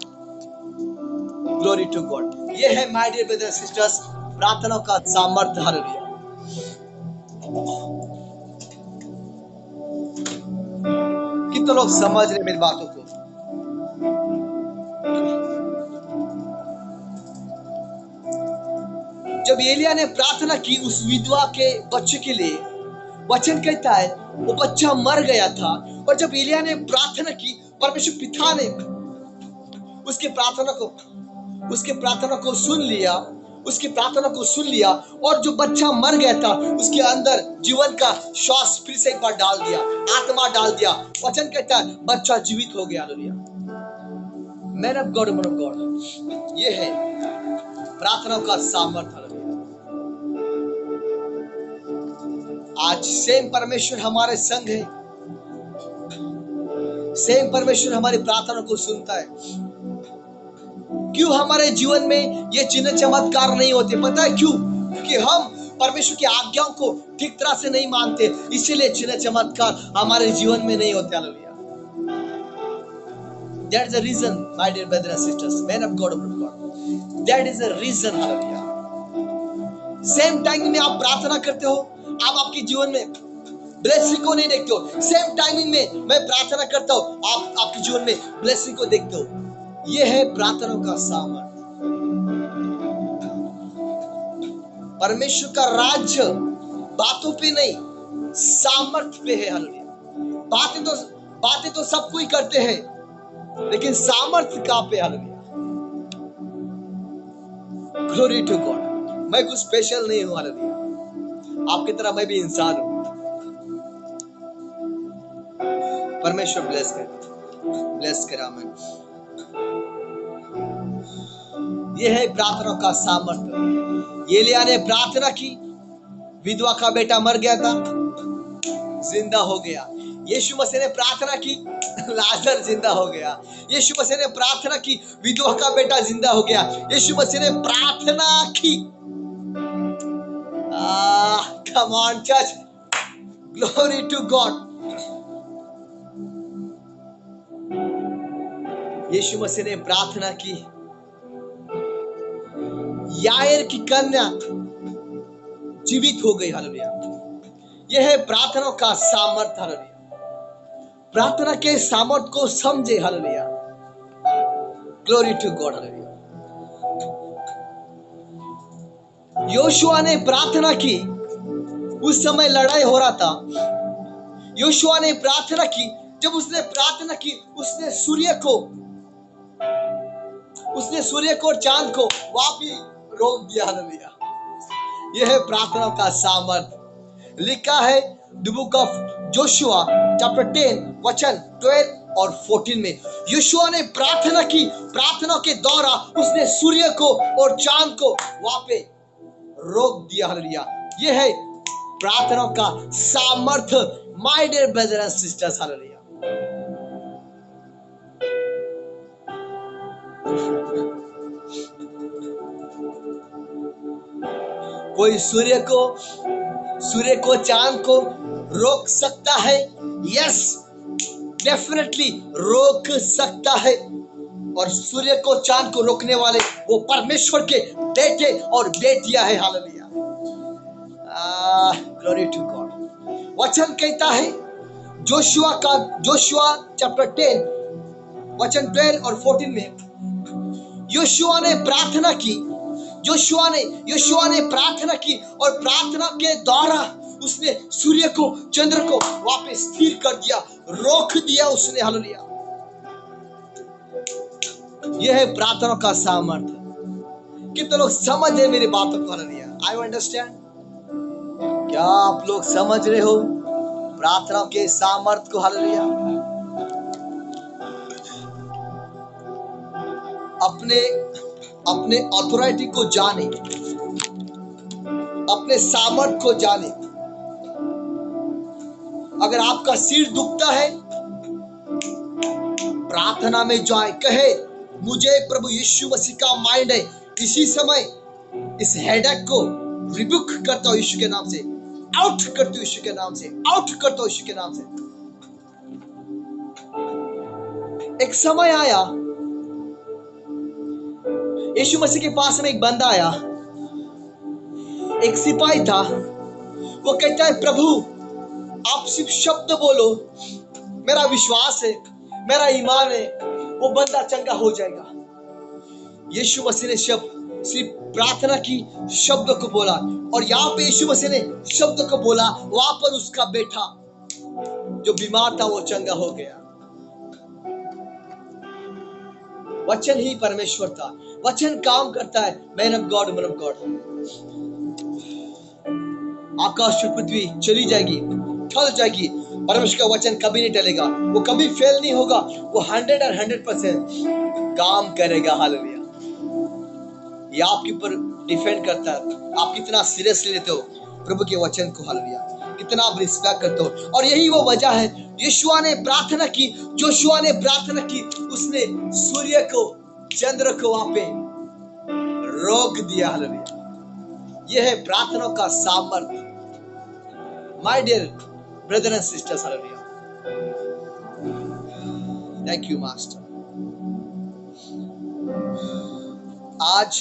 Speaker 1: glory to God. ये है माय डियर ब्रदर्स सिस्टर्स प्रार्थना का सामर्थ्य। हालेलुया, कितने लोग समझ रहे मेरी बातों को? जब एलिया ने प्रार्थना की उस विधवा के बच्चे के लिए, वचन कहता है वो बच्चा मर गया था। और जब एलिया ने प्रार्थना की, परमेश्वर पिता ने उसके प्रार्थना को सुन लिया, उसकी प्रार्थना को सुन लिया। और जो बच्चा मर गया था उसके अंदर जीवन का श्वास फिर से एक बार डाल दिया, आत्मा डाल दिया। वचन कहता है बच्चा जीवित हो गया। Hallelujah, man of God, man of God, ये है प्रार्थना का सामर्थ्य। आज सेम परमेश्वर हमारे संग है। सेम परमेश्वर हमारी प्रार्थना को सुनता है। क्यों हमारे जीवन में ये चिन्ह चमत्कार नहीं होते? पता है क्यों? क्योंकि हम परमेश्वर की आज्ञाओं को ठीक तरह से नहीं मानते, इसीलिए चिन्ह चमत्कार हमारे जीवन में नहीं होते। Hallelujah, that is the reason, my dear brothers and sisters, men of God, women of God, that is the reason। Hallelujah, same time में आप प्रार्थना करते हो, आप आपके जीवन में ब्लेसिंग को नहीं देखते हो। सेम टाइमिंग में मैं प्रार्थना करता हूं, आप आपके जीवन में ब्लेसिंग को देखते हो। यह है प्रार्थना का सामर्थ्य। परमेश्वर का राज्य बातों पे नहीं, सामर्थ्य पे है। हालेलुया, बातें तो सब कोई करते हैं, लेकिन सामर्थ्य कहां पे? Hallelujah, glory to God. मैं कुछ स्पेशल नहीं हूं। हालेलुया, आपकी तरह मैं भी इंसान हूं। परमेश्वर ब्लेस करे। आमीन। यह है प्रार्थना का सामर्थ्य। एलिया ने प्रार्थना की, विधवा का बेटा मर गया था, जिंदा हो गया। यीशु मसीह ने प्रार्थना की, लाजर जिंदा हो गया। यीशु मसीह ने प्रार्थना की, विधवा का बेटा जिंदा हो गया। यीशु मसीह ने प्रार्थना की। Come on church, glory to God। यीशु मसीह ने प्रार्थना की, यायर की कन्या जीवित हो गई। हालेलुया, यह है प्रार्थना का सामर्थ्य। हालेलुया, प्रार्थना के सामर्थ्य को समझे। Hallelujah, glory to God. Hallelujah, Joshua ने प्रार्थना की। उस समय लड़ाई हो रहा था। योशुआ ने प्रार्थना की। जब उसने प्रार्थना की, उसने सूर्य को और चांद को वहां भी रोक दिया। हालेलुया, यह है प्रार्थना का सामर्थ्य। लिखा है the book of Joshua chapter 10 वचन 12 और 14 में योशुआ ने प्रार्थना की। प्रार्थना के द्वारा उसने सूर्य को और चांद को वहां पे रोक दिया। हालेलुया, यह है प्रार्थना का सामर्थ्य, my dear brothers and sisters. Hallelujah, कोई सूर्य को चांद को रोक सकता है? यस, डेफिनेटली रोक सकता है। और सूर्य को चांद को रोकने वाले वो परमेश्वर के बेटे और बेटियां है। Hallelujah, glory to God. वचन कहता है जोशुआ चैप्टर 10 वचन 12 और 14 में योशुआ ने प्रार्थना की। योशुआ ने प्रार्थना की और प्रार्थना के द्वारा उसने सूर्य को चंद्र को वापस स्थिर कर दिया, रोक दिया उसने। हालेलुया, यह है प्रार्थना का सामर्थ्य। कितने लोग समझ रहे मेरी बातों को? Hallelujah, I understand. क्या आप लोग समझ रहे हो? प्रार्थना के सामर्थ्य को, हालेलुया, अपने अपने अथॉरिटी को जाने, अपने सामर्थ्य को जाने। अगर आपका सिर दुखता है, प्रार्थना में जाए, कहे मुझे प्रभु यीशु मसीह का माइंड है, इसी समय इस हेडेक को रिबुक करता हूं यीशु के नाम से, आउट करता हूं यीशु के नाम से, आउट करता हूं यीशु के नाम से। एक समय आया, यीशु मसीह के पास में एक बंदा आया, एक सिपाही था। वो कहता है प्रभु आप सिर्फ शब्द बोलो, मेरा विश्वास है, मेरा ईमान है, वो बंदा चंगा हो जाएगा। यीशु मसीह ने सिर्फ प्रार्थना की, शब्द को बोला, और यहाँ पे यीशु मसीह ने शब्द को बोला, वहां पर उसका बेटा जो बीमार था वो चंगा हो गया। वचन ही परमेश्वर था, वचन काम करता है। Man of God, man of God. आकाश और पृथ्वी चली जाएगी, टल जाएगी, परमेश्वर का वचन कभी नहीं टलेगा, वो कभी फेल नहीं होगा, वो 100% काम करेगा। हालेलुया। ये आपके ऊपर डिपेंड करता है, आप कितना सीरियसली लेते हो प्रभु के वचन को, हालेलुया, कितना आप रिस्पेक्ट करते हो। और यही वो वजह है, यीशुआ ने प्रार्थना की, जोशुआ ने प्रार्थना की, उसने सूर्य को, चंद्र को वहां पे रोक दिया। हालेलुया। यह है प्रार्थना का सामर्थ्य। My dear brother and sisters, hallelujah. Thank you master. आज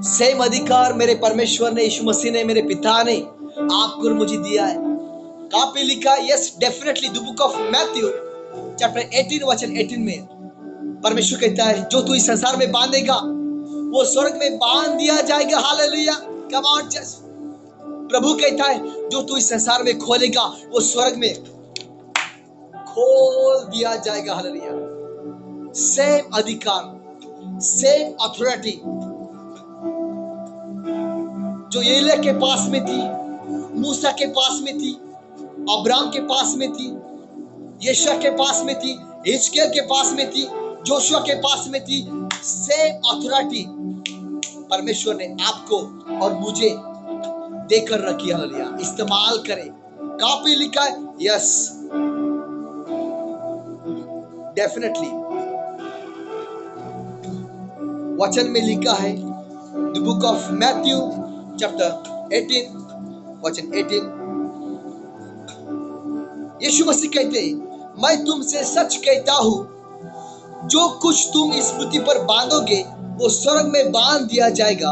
Speaker 1: सेम अधिकार मेरे परमेश्वर ने, यीशु मसीह ने, मेरे पिता ने आपको और मुझे दिया है। कहां पे लिखा? Yes, definitely the book of Matthew chapter 18 वचन 18 में परमेश्वर कहता है जो तू इस संसार में बांधेगा वो स्वर्ग में बांध दिया जाएगा। हालेलुया। Come on church. प्रभु कहता है जो तू इस संसार में खोलेगा वो स्वर्ग में खोल दिया जाएगा। हालेलुया। सेम अधिकार, सेम अथॉरिटी जो एलिया के पास में थी, मूसा के पास में थी, अब्राहम के पास में थी, यशायाह के पास में थी, हिजकिय्याह के पास में थी, जोशुआ के पास में थी, सेम अथॉरिटी परमेश्वर ने आपको और मुझे देकर रखी। हालेलुया। इस्तेमाल करें। कहां पे लिखा है? यस, डेफिनेटली वचन में लिखा है, the book of Matthew chapter 18 वचन 18। यीशु मसीह कहते हैं मैं तुमसे सच कहता हूं जो कुछ तुम इस पृथ्वी पर बांधोगे वो स्वर्ग में बांध दिया जाएगा।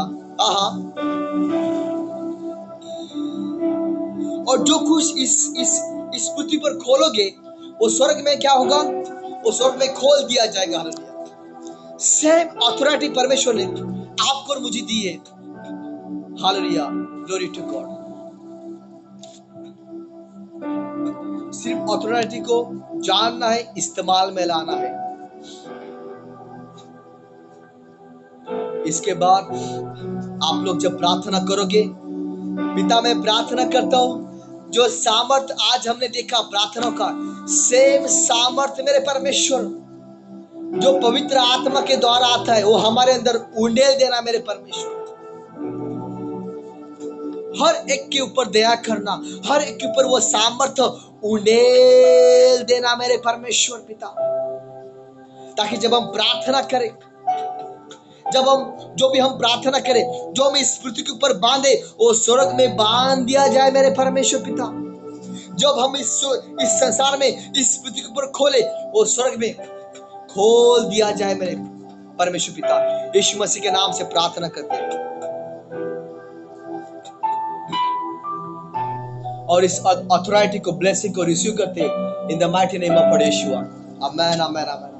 Speaker 1: और जो कुछ इस पृथ्वी पर खोलोगे वो स्वर्ग में क्या होगा? वो स्वर्ग में खोल दिया जाएगा। हालेलुया। सेम अथॉरिटी परमेश्वर ने आपको और मुझे दी है। हालेलुया। Glory to God. सिर्फ अथॉरिटी को जानना है, इस्तेमाल में लाना है। इसके बाद आप लोग जब प्रार्थना करोगे, पिता मैं प्रार्थना करता हूं जो सामर्थ आज हमने देखा प्रार्थना का, सेम सामर्थ मेरे परमेश्वर जो पवित्र आत्मा के द्वारा आता है वो हमारे अंदर उंडेल देना मेरे परमेश्वर। हर एक के ऊपर दया करना, हर एक के ऊपर वो सामर्थ उंडेल देना मेरे परमेश्वर पिता, ताकि जब हम प्रार्थना करें, जब हम जो भी हम प्रार्थना करें, जो हम इस पृथ्वी के ऊपर बांधे वो स्वर्ग में बांध दिया जाए मेरे परमेश्वर पिता। जब हम इस संसार में इस पृथ्वी के ऊपर खोले वो स्वर्ग में खोल दिया जाए मेरे परमेश्वर पिता। यीशु मसीह के नाम से प्रार्थना करते हैं और इस अथॉरिटी को, ब्लेसिंग को रिसीव करते हैं in the mighty name of Yeshua. Amen, amen, amen.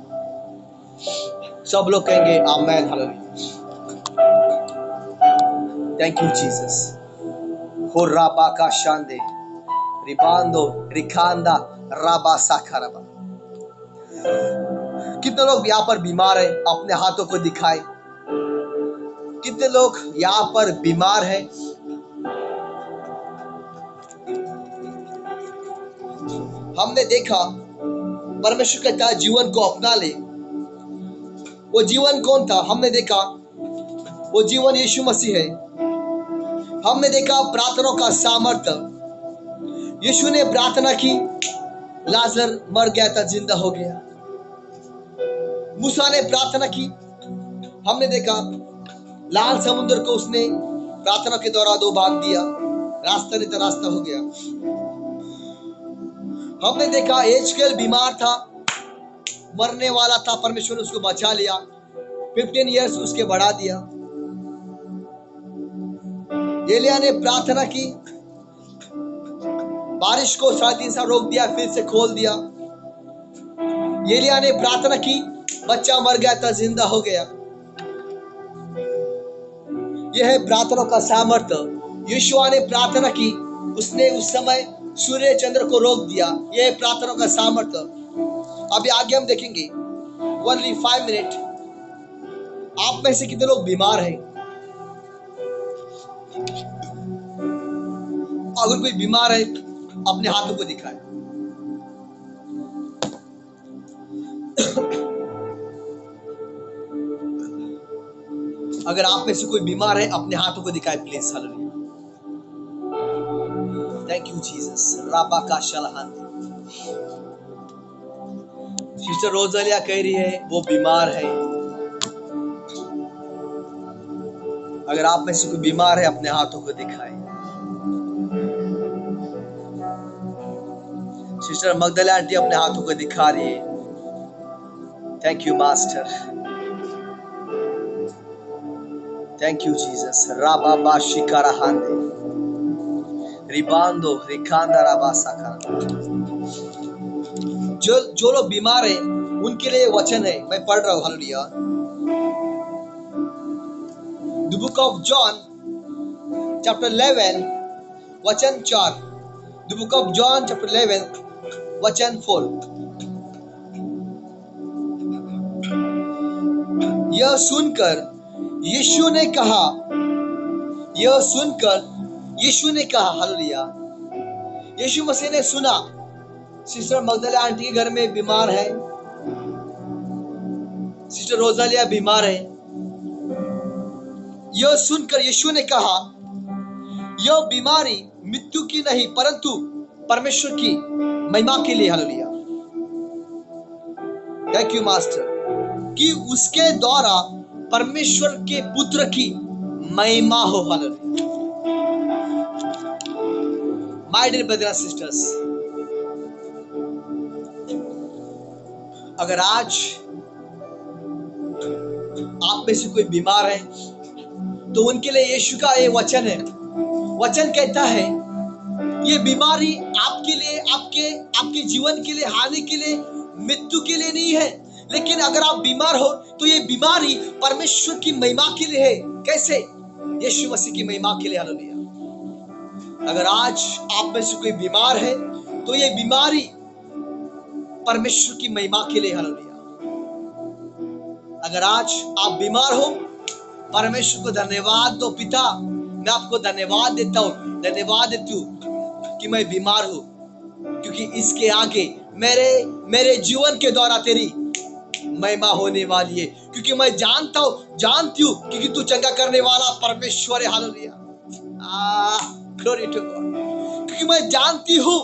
Speaker 1: सब लोग कहेंगे amen. Hallelujah. Thank you Jesus. हो राबा का शांदे रिबांदो रिखांदा राबा साखरबा। कितने लोग यहाँ पर बीमार हैं? अपने हाथों को दिखाए। कितने लोग यहाँ पर बीमार हैं? हमने देखा परमेश्वर कहता है जीवन को अपना ले। वो जीवन कौन था? हमने देखा वो जीवन यीशु मसीह है। हमने देखा प्रार्थना का सामर्थ्य। यीशु ने प्रार्थना की, लाजर मर गया था, जिंदा हो गया। मूसा ने प्रार्थना की, हमने देखा लाल समुद्र को उसने प्रार्थना के द्वारा दो भाग दिया, रास्ता नहीं तो रास्ता हो गया। हमने देखा एजकेल बीमार था, मरने वाला था, परमेश्वर ने उसको बचा लिया, 15 इयर्स उसके बढ़ा दिया। एलिया ने प्रार्थना की, बारिश को 3.5 साल रोक दिया, फिर से खोल दिया। एलिया ने प्रार्थना की, बच्चा मर गया था, जिंदा हो गया। यह है प्रार्थना का सामर्थ्य। यीशुआ ने प्रार्थना की, उसने उस समय सूर्य चंद्र को रोक दिया। यह है प्रार्थना का सामर्थ्य। अभी आगे हम देखेंगे। Only 5 minute. आप में से कितने लोग बीमार हैं? अगर कोई बीमार है अपने हाथों को दिखाए। अगर आप में से कोई बीमार है अपने हाथों को दिखाए please. Hallelujah, thank you Jesus. राबा का शलहान। सिस्टर रोजालिया कह रही है वो बीमार है। अगर आप में से कोई बीमार है अपने हाथों को दिखाए। सिस्टर मगदला आंटी अपने हाथों को दिखा रही है। Thank you master, thank you Jesus. राबा बाशिकारा हांदे रिबांदो रिकांदा राबा साकारा। जो लोग बीमार हैं उनके लिए वचन है, मैं पढ़ रहा हूं। Hallelujah. The book of John chapter 11 वचन 4। The book of John chapter 11 वचन 4। यह सुनकर यीशु ने कहा, यह सुनकर यीशु ने कहा, हालेलुया, यीशु मसीह ने सुना सिस्टर मगदला आंटी के घर में बीमार है, सिस्टर रोजालिया बीमार है। यह सुनकर यीशु ने कहा, यह बीमारी मृत्यु की नहीं परंतु परमेश्वर की महिमा के लिए, हालेलुया, थैंक यू मास्टर, कि उसके द्वारा परमेश्वर के पुत्र की महिमा हो। Hallelujah. My dear brothers and sisters, अगर आज आप में से कोई बीमार है तो उनके लिए यीशु का ये वचन है। वचन कहता है ये बीमारी आपके लिए, आपके जीवन के लिए, हानि के लिए, मृत्यु के लिए नहीं है। लेकिन अगर आप बीमार हो तो ये बीमारी परमेश्वर की महिमा के लिए है। कैसे? यीशु मसीह की महिमा के लिए। हालेलुया। अगर आज आप में से कोई बीमार है तो ये बीमारी परमेश्वर की महिमा के लिए। हालेलुया। अगर आज आप बीमार हो, परमेश्वर को धन्यवाद दो। पिता, मैं आपको धन्यवाद देता हूँ, धन्यवाद देती हूँ कि मैं बीमार हूँ, क्योंकि इसके आगे मेरे जीवन के द्वारा तेरी महिमा होने वाली है। क्योंकि मैं जानती हूँ क्योंकि तू चंगा करने वाला परमेश्वर है। Hallelujah, glory to God. क्योंकि मैं जानती हूँ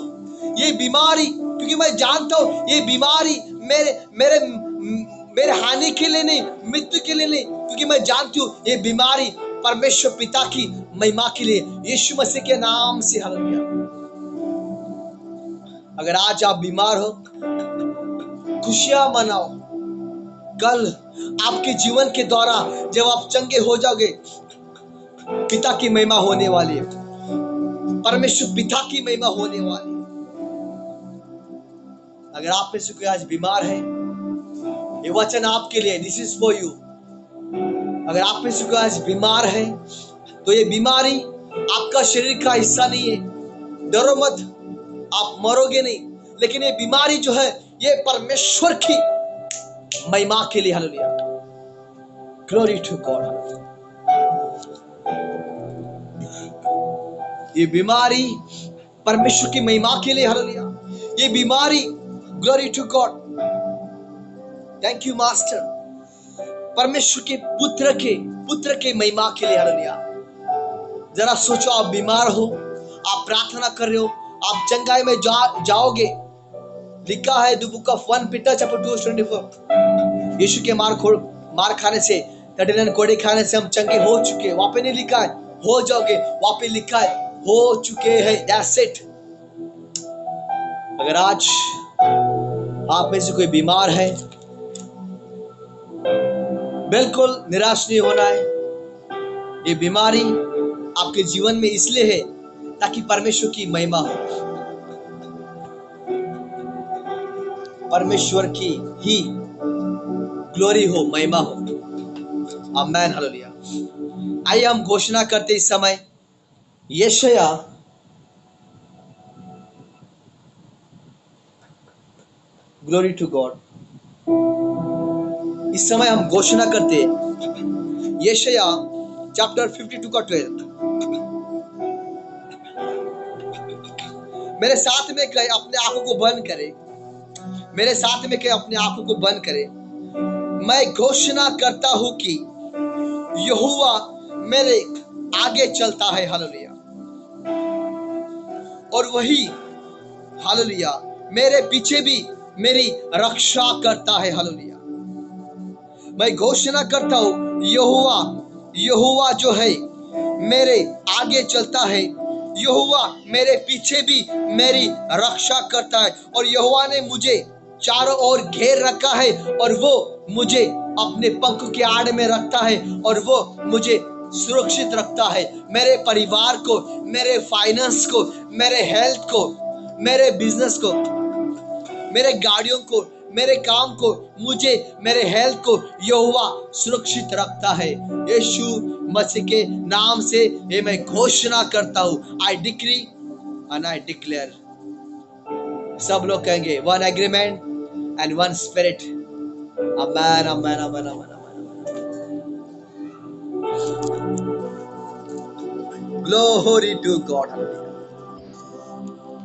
Speaker 1: ये बीमारी, क्योंकि मैं जानता हूँ ये बीमारी मेरे हानि के लिए नहीं, मृत्यु के लिए नहीं, क्योंकि मैं जानती हूँ ये बीमारी परमेश्वर पिता की महिमा के लिए, यीशु मसीह के नाम से। हालेलुया। अगर आज आप बीमार हो, खुशियां मनाओ। कल आपके जीवन के द्वारा जब आप चंगे हो जाओगे, पिता की महिमा होने वाली है, परमेश्वर पिता की महिमा होने वाली है। अगर आप में से कोई आज बीमार है, ये वचन आपके लिए, दिस इज फॉर यू। अगर आप में से कोई आज बीमार है तो ये बीमारी आपका शरीर का हिस्सा नहीं है। डरो मत, आप मरोगे नहीं, लेकिन ये बीमारी जो है ये परमेश्वर की महिमा के लिए। Hallelujah, glory to God. ये बीमारी परमेश्वर की महिमा के लिए। हालेलुया, ये बीमारी, glory to God, thank you master, परमेश्वर के पुत्र के महिमा के लिए। हालेलुया। जरा सोचो, आप बीमार हो, आप प्रार्थना कर रहे हो, आप चंगाई में जाओगे। लिखा है the book of 1 Peter chapter 2:24, यीशु के मार खाने से, 39 कोड़े खाने से हम चंगे हो चुके। वहां पे नहीं लिखा है हो जाओगे, वहां पे लिखा है हो चुके हैं। That's it. अगर आज आप में से कोई बीमार है, बिल्कुल निराश नहीं होना है। ये बीमारी आपके जीवन में इसलिए है ताकि परमेश्वर की महिमा हो, परमेश्वर की ही ग्लोरी हो, महिमा हो। आमेन, हालेलुया। आइए हम घोषणा करते इस समय यशाया ग्लोरी टू गॉड। इस समय हम घोषणा करते यशाया चैप्टर 52 का 12। मेरे साथ में कहे अपने आंखों को बंद करे, मेरे साथ में कहे अपने आंखों को बंद करे। मैं घोषणा करता हूं कि यहोवा मेरे आगे चलता है, हालेलुया, और वही, हालेलुया, मेरे पीछे भी मेरी रक्षा करता है, हालेलुया। मैं घोषणा करता हूं यहोवा जो है मेरे आगे चलता है, यहोवा मेरे पीछे भी मेरी रक्षा करता है, और यहोवा ने मुझे चारों ओर घेर रखा है, और वो मुझे अपने पंख के आड़ में रखता है, और वो मुझे सुरक्षित रखता है। मेरे परिवार को, मेरे फाइनेंस को, मेरे हेल्थ को, मेरे बिजनेस को, मेरे गाड़ियों को, मेरे काम को, मुझे, मेरे हेल्थ को यहोवा सुरक्षित रखता है। यीशु मसीह के नाम से ये मैं घोषणा करता हूं। I decree and I declare. सब लोग कहेंगे one agreement and one spirit. Amen, amen, amen, amen, glory to God.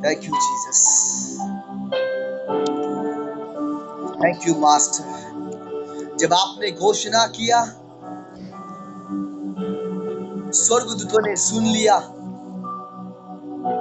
Speaker 1: Thank you Jesus, thank you master. जब आपने घोषणा किया, स्वर्गदूतों ने सुन लिया,